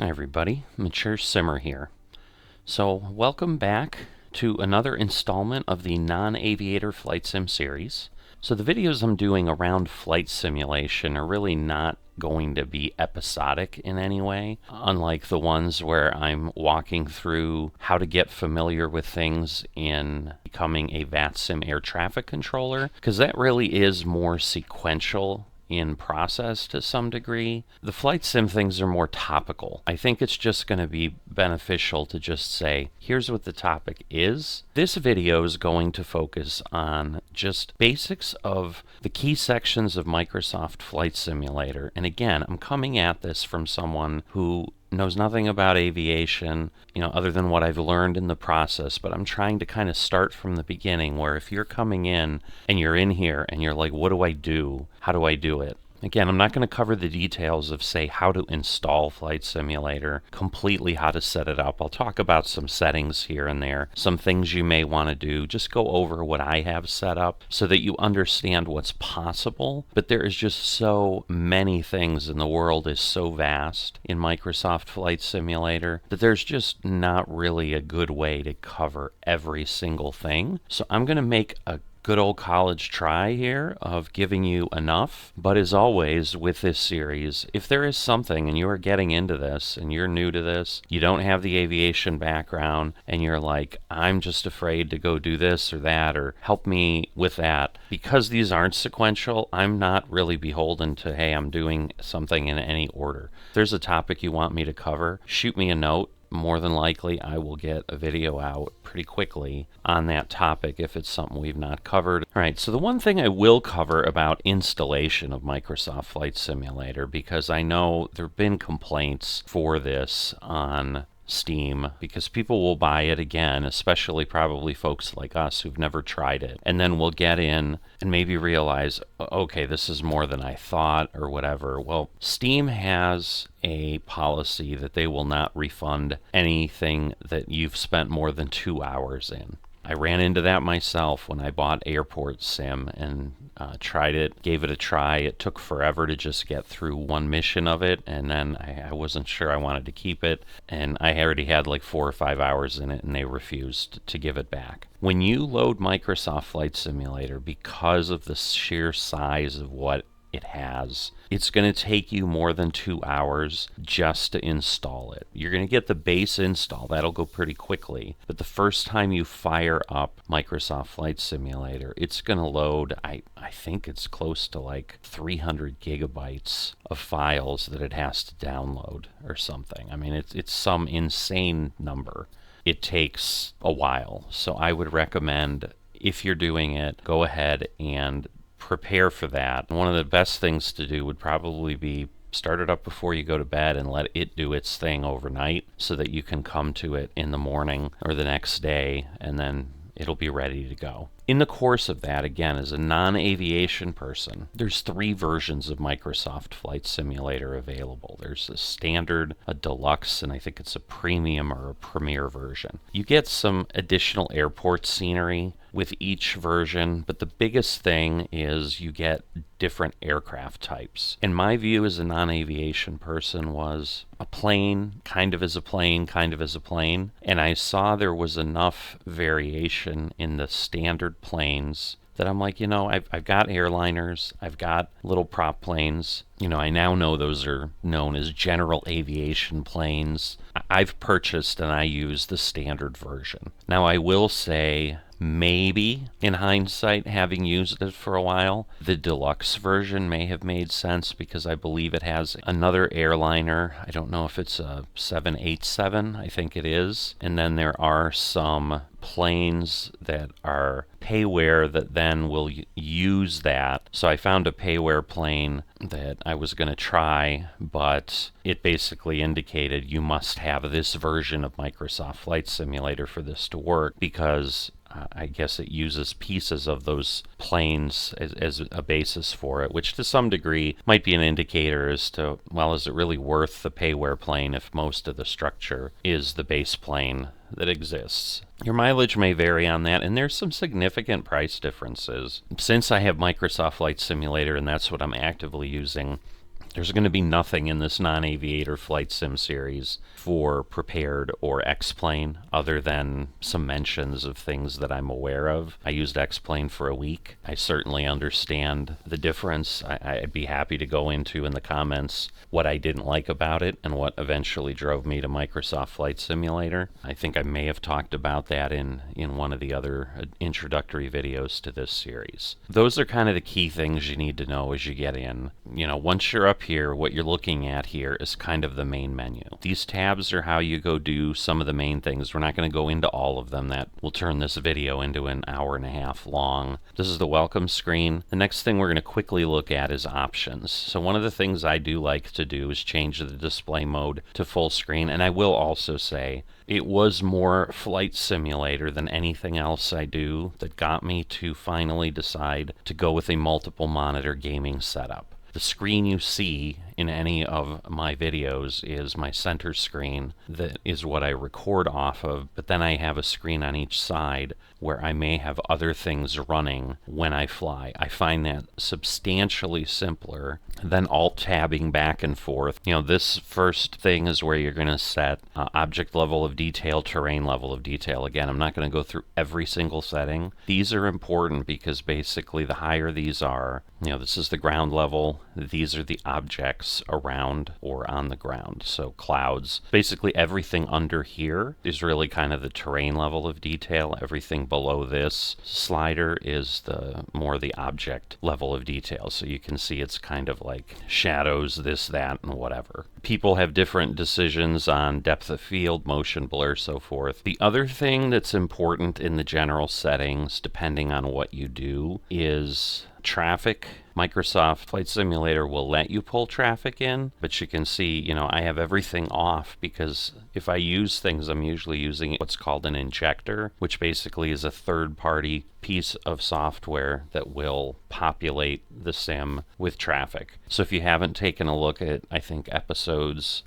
Hi everybody, Mature Simmer here. So welcome back to another installment of the Non-Aviator Flight Sim series. So the videos I'm doing around flight simulation are really not going to be episodic in any way, unlike the ones where I'm walking through how to get familiar with things in becoming a VATSIM air traffic controller, because that really is more sequential in process to some degree. The flight sim things are more topical. I think it's just going to be beneficial to just say, here's what the topic is. This video is going to focus on just basics of the key sections of Microsoft Flight Simulator. And again, I'm coming at this from someone who knows nothing about aviation, other than what I've learned in the process, but I'm trying to kind of start from the beginning, where if you're coming in and you're in here and you're like, what do I do? How do I do it? Again, I'm not going to cover the details of, say, how to install Flight Simulator, completely how to set it up. I'll talk about some settings here and there, some things you may want to do, just go over what I have set up so that you understand what's possible. But there is just so many things, and the world is so vast in Microsoft Flight Simulator that there's just not really a good way to cover every single thing. So I'm going to make a good old college try here of giving you enough. But as always with this series, if there is something and you are getting into this and you're new to this, you don't have the aviation background, and you're like, I'm just afraid to go do this or that, or help me with that, because these aren't sequential, I'm not really beholden to, hey, I'm doing something in any order. If there's a topic you want me to cover, shoot me a note. More than likely, I will get a video out pretty quickly on that topic if it's something we've not covered. All right, so the one thing I will cover about installation of Microsoft Flight Simulator, because I know there have been complaints for this on Steam, because people will buy it again, especially probably folks like us who've never tried it, and then will get in and maybe realize, okay, this is more than I thought or whatever. Well, Steam has a policy that they will not refund anything that you've spent more than 2 hours in. I ran into that myself when I bought Airport Sim and tried it, gave it a try. It took forever to just get through one mission of it, and then I wasn't sure I wanted to keep it, and I already had like 4 or 5 hours in it, and they refused to give it back. When you load Microsoft Flight Simulator, because of the sheer size of what it has, it's going to take you more than 2 hours just to install it. You're going to get the base install. That'll go pretty quickly. But the first time you fire up Microsoft Flight Simulator, it's going to load, I think it's close to like 300 gigabytes of files that it has to download or something. I mean, it's some insane number. It takes a while. So I would recommend, if you're doing it, go ahead and prepare for that. One of the best things to do would probably be start it up before you go to bed and let it do its thing overnight, so that you can come to it in the morning or the next day, and then it'll be ready to go. In the course of that, again, as a non-aviation person, there's 3 versions of Microsoft Flight Simulator available. There's a standard, a deluxe, and I think it's a premium or a premier version. You get some additional airport scenery with each version, but the biggest thing is you get different aircraft types. And my view as a non-aviation person was, a plane kind of is a plane, kind of is a plane, and I saw there was enough variation in the standard planes that I'm like, I've got airliners, I've got little prop planes. I now know those are known as general aviation planes. I've purchased and I use the standard version. Now, I will say, maybe in hindsight, having used it for a while, the deluxe version may have made sense, because I believe it has another airliner. I don't know if it's a 787, I think it is. And then there are some planes that are payware that then will use that. So I found a payware plane that I was going to try, but it basically indicated you must have this version of Microsoft Flight Simulator for this to work, because I guess it uses pieces of those planes as a basis for it, which to some degree might be an indicator as to, well, is it really worth the payware plane if most of the structure is the base plane that exists? Your mileage may vary on that, and there's some significant price differences. Since I have Microsoft Flight Simulator and that's what I'm actively using, There's going to be nothing in this Non-Aviator Flight Sim series for Prepared or X-Plane other than some mentions of things that I'm aware of. I used X-Plane for a week. I certainly understand the difference. I'd be happy to go into in the comments what I didn't like about it and what eventually drove me to Microsoft Flight Simulator. I think I may have talked about that in one of the other introductory videos to this series. Those are kind of the key things you need to know as you get in. Once you're up here, what you're looking at here is kind of the main menu. These tabs are how you go do some of the main things. We're not going to go into all of them. That will turn this video into an hour and a half long. This is the welcome screen. The next thing we're going to quickly look at is options. So one of the things I do like to do is change the display mode to full screen, and I will also say it was more Flight Simulator than anything else I do that got me to finally decide to go with a multiple monitor gaming setup. The screen you see in any of my videos is my center screen. That is what I record off of, but then I have a screen on each side where I may have other things running when I fly. I find that substantially simpler than alt-tabbing back and forth. This first thing is where you're going to set object level of detail, terrain level of detail. Again, I'm not going to go through every single setting. These are important because basically the higher these are, this is the ground level, these are the objects around or on the ground. So clouds, basically everything under here is really kind of the terrain level of detail. Everything below this slider is the more the object level of detail. So you can see it's kind of like shadows, this, that, and whatever. People have different decisions on depth of field, motion blur, so forth. The other thing that's important in the general settings, depending on what you do, is traffic. Microsoft Flight Simulator will let you pull traffic in, but you can see, I have everything off because if I use things, I'm usually using what's called an injector, which basically is a third-party piece of software that will populate the sim with traffic. So if you haven't taken a look at, I think, episodes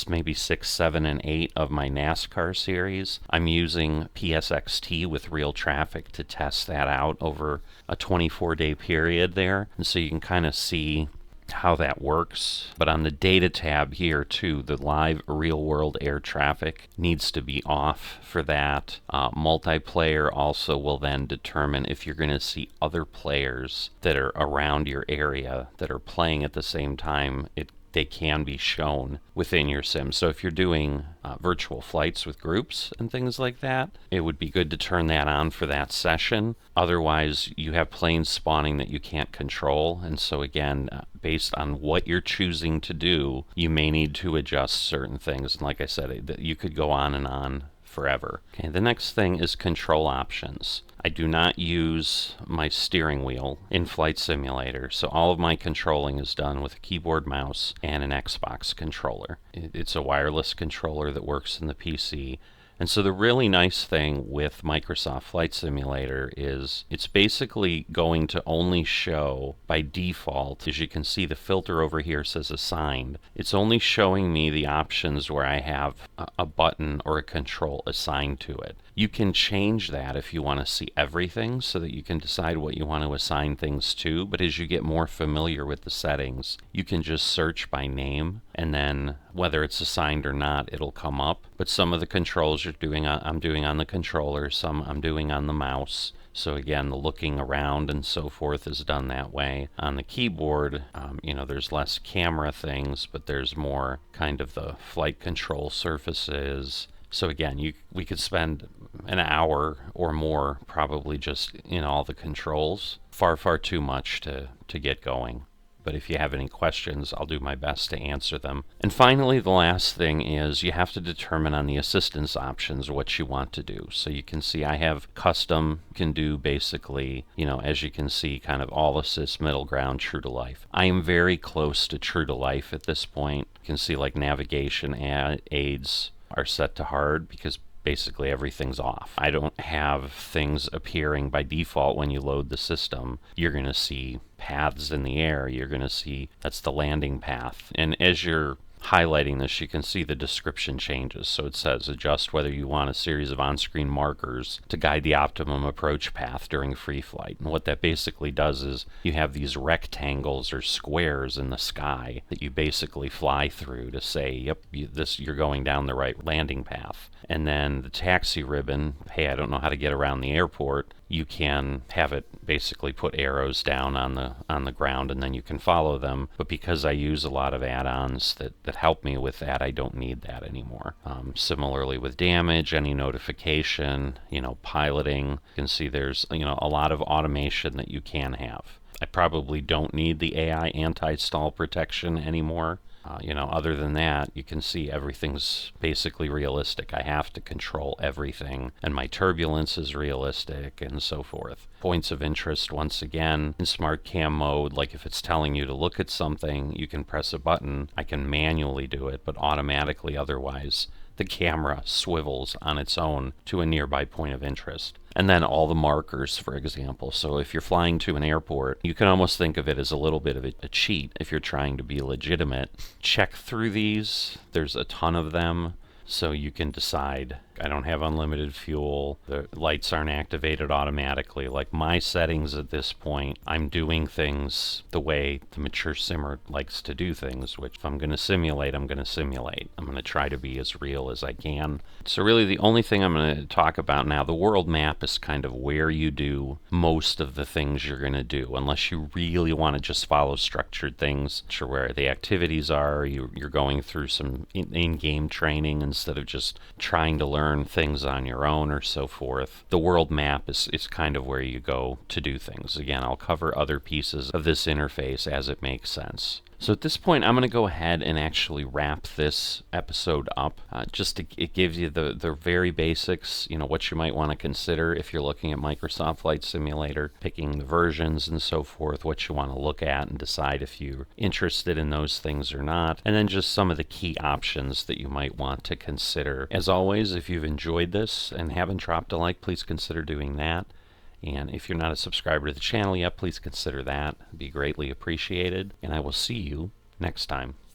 maybe 6, 7, and 8 of my NASCAR series, I'm using PSXT with real traffic to test that out over a 24-day period there. And so you can kind of see how that works. But on the data tab here too, the live real-world air traffic needs to be off for that. Multiplayer also will then determine if you're going to see other players that are around your area that are playing at the same time. They can be shown within your sim. So if you're doing virtual flights with groups and things like that, it would be good to turn that on for that session. Otherwise, you have planes spawning that you can't control. And so again, based on what you're choosing to do, you may need to adjust certain things. And like I said, you could go on and on forever. Okay, the next thing is control options. I do not use my steering wheel in Flight Simulator, so all of my controlling is done with a keyboard, mouse, and an Xbox controller. It's a wireless controller that works in the PC. And so the really nice thing with Microsoft Flight Simulator is it's basically going to only show by default. As you can see, the filter over here says assigned. It's only showing me the options where I have a button or a control assigned to it. You can change that if you want to see everything so that you can decide what you want to assign things to. But as you get more familiar with the settings, you can just search by name, and then whether it's assigned or not, it'll come up. But some of the controls I'm doing on the controller, some I'm doing on the mouse. So again, the looking around and so forth is done that way. On the keyboard, there's less camera things, but there's more kind of the flight control surfaces. So again, we could spend an hour or more probably just in all the controls. Far, far too much to get going. But if you have any questions, I'll do my best to answer them. And finally, the last thing is you have to determine on the assistance options what you want to do. So you can see I have custom, can do basically, as you can see, kind of all assist, middle ground, true to life. I am very close to true to life at this point. You can see like navigation aids are set to hard because basically everything's off. I don't have things appearing by default when you load the system. You're going to see paths in the air. You're going to see that's the landing path. And as you're highlighting this, you can see the description changes. So it says adjust whether you want a series of on-screen markers to guide the optimum approach path during free flight. And what that basically does is you have these rectangles or squares in the sky that you basically fly through to say, yep, you're going down the right landing path. And then the taxi ribbon, hey, I don't know how to get around the airport, you can have it basically put arrows down on the ground, and then you can follow them. But because I use a lot of add-ons that help me with that, I don't need that anymore. Similarly with damage, any notification, piloting, you can see there's a lot of automation that you can have. I probably don't need the AI anti-stall protection anymore. Other than that, you can see everything's basically realistic. I have to control everything, and my turbulence is realistic, and so forth. Points of interest, once again, in Smart Cam mode, like if it's telling you to look at something, you can press a button. I can manually do it, but automatically otherwise. The camera swivels on its own to a nearby point of interest. And then all the markers, for example. So if you're flying to an airport, you can almost think of it as a little bit of a cheat if you're trying to be legitimate. Check through these. There's a ton of them. So you can decide, I don't have unlimited fuel, the lights aren't activated automatically. Like my settings at this point, I'm doing things the way the mature simmer likes to do things, which if I'm going to simulate, I'm going to simulate. I'm going to try to be as real as I can. So really the only thing I'm going to talk about now, the world map is kind of where you do most of the things you're going to do, unless you really want to just follow structured things, sure where the activities are, you're going through some in-game training instead of just trying to learn things on your own or so forth. The world map is kind of where you go to do things. Again, I'll cover other pieces of this interface as it makes sense. So at this point, I'm going to go ahead and actually wrap this episode up. It gives you the very basics, what you might want to consider if you're looking at Microsoft Flight Simulator, picking the versions and so forth, what you want to look at and decide if you're interested in those things or not, and then just some of the key options that you might want to consider. As always, if you've enjoyed this and haven't dropped a like, please consider doing that. And if you're not a subscriber to the channel yet, please consider that. It'd be greatly appreciated. And I will see you next time.